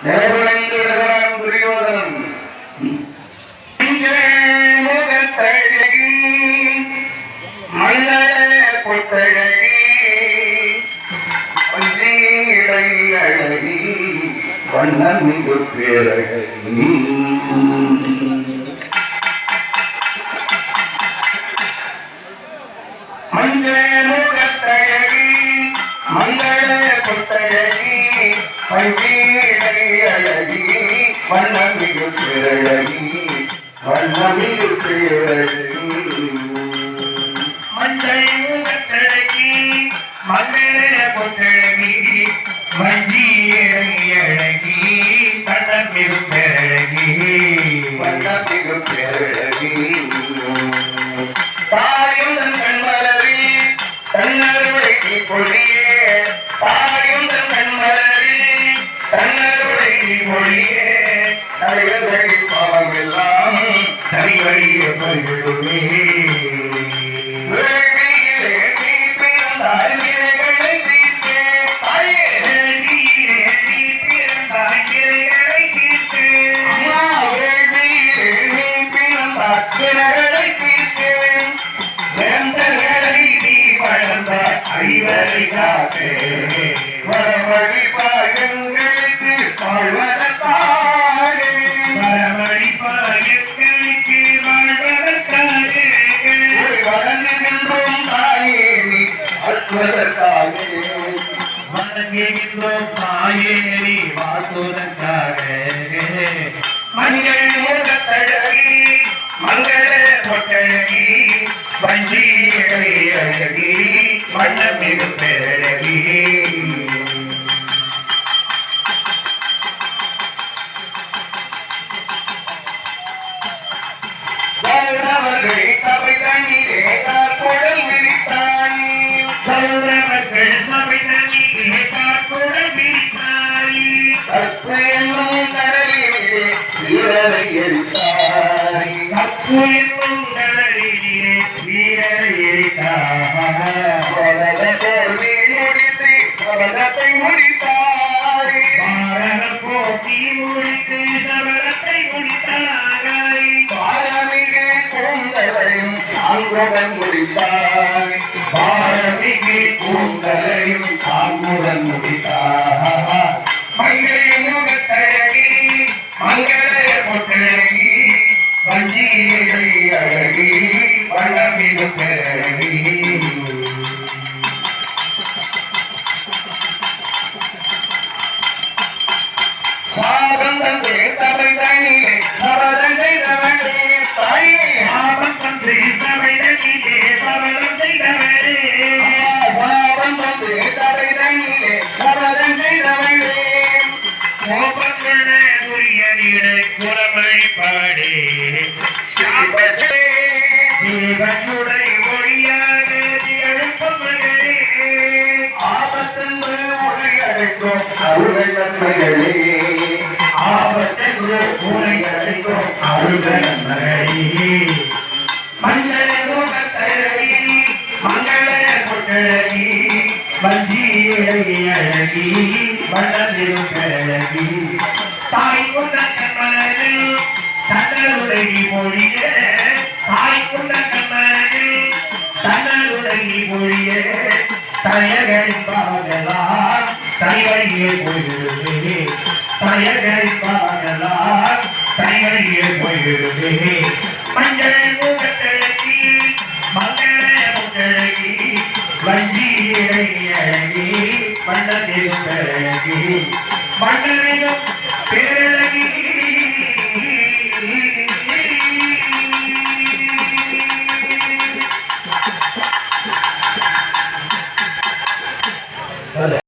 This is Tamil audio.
நிலைகுலைந்து விடுகிறான் துரியோதனன். முகத்தழகி மல்லழ பொட்டழகி இடை அழகி வண்ணன் மிகு பேரழகி முகத்தழகி மங்கள பொட்டழகி பஞ்சீடை அழகி வண்ணமிகு பேரழகி வண்ணமிகு பேரழகி மஞ்சள் முகத்தழகி மங்கள பொட்டழகி பஞ்சீடை அழகி வண்ணமிகு பேரழகி வண்ணமிகு பேரழகி தாயும் தன் கண்மலரி தன்னருளை பொழியே தாயும் தன் கண்மலரி தன்னருளை பொழியே தலைவர்களின் பாவம் எல்லாம் தனிவழியே பகிடுமே வேள்வியிலே நீ பிறந்தாய் வினைகளை தீர்த்தே தாயே வேள்வியிலே நீ பிறந்தாய் வினைகளை தீர்த்தே அம்மா வேள்வியிலே நீ பிறந்தாய் வினைகளை தீர்த்தே வேந்தர்களை நீ வளர்ந்த அறிவரை காத்தே வரவழிப்பாய் எங்களுக்கு வாழ்வதற்காக வரவழிப்பாய் எங்களுக்கு வாழ்வதற்காக வணங்குகின்றோம் தாயே நீ வாழ்வதற்காக வணங்குகின்றோம் தாயே நீ வாழ்வதற்காக மஞ்சள் முகத்தழகி மங்கள பொட்டழகி வஞ்சியடை அழகி வண்ணமிகு பேரழகி கௌரவர்கள் சபை தண்ணீரே கார்குழல் விரித்தாய் கௌரவர்கள் சபை தண்ணீரே கார்குழல் விரித்தாய் கற்பு என்னும் கடலிலே வீரரை எரித்தாய் கற்பு என்னும் கடலிலே வீரரை எரித்தாய் போர் நீ முடித்து சபதத்தை முடித்தாய் பாரத போட்டி முடித்து சபதத்தை முடித்தாய் பாரமிகு கூந்தலையும் தாங்குடன் முடித்தாய் பாரமிகு கூந்தலையும் தாங்குடன் முடித்தாய் மங்கை முகத்தழகி மங்கள பொட்டழகி வஞ்சியடை அழகி வண்ணமிகு பேரழகி சாபம் தந்தே சபை தனிலே சபதம் செய்தவனே தாயே சாபம் தந்தே சபை தனிலே சபதம் செய்தவனே சாபம் தந்தே சபை தனிலே சபதம் செய்தவனே கோபத்துள்ள துரியனிடை புறமழிப்பாடே தேவச்சுடை ஒளியாக திகழும் மகளே ஆபத்தென்று உரையடைக்கும் அருள் நன்மைகளே ஆபத்தென்று உரையடைக்கும் அருள் நன்மைகளே மங்கள முகத்தழகி மங்கள பொட்டழகி வஞ்சியடை அழகி வண்ணமிகு பேரழகி தாய் கொண்ட கண்மலரில் தன்னருளை மொழிய தாய் கொண்ட கண்மலரில் தன்னருளை மொழிய தலையகளின் பாகலாம் தனிவழியே போய்விடுவே தலையகளின் பாகலாம் தனிவழியே போய்விடுவே மஞ்சள் முகத்தழகி மங்கள முகத்தழகி வஞ்சியடை அழகி வண்ணமிகு பேரழகி வண்ணமிகு பேரழகி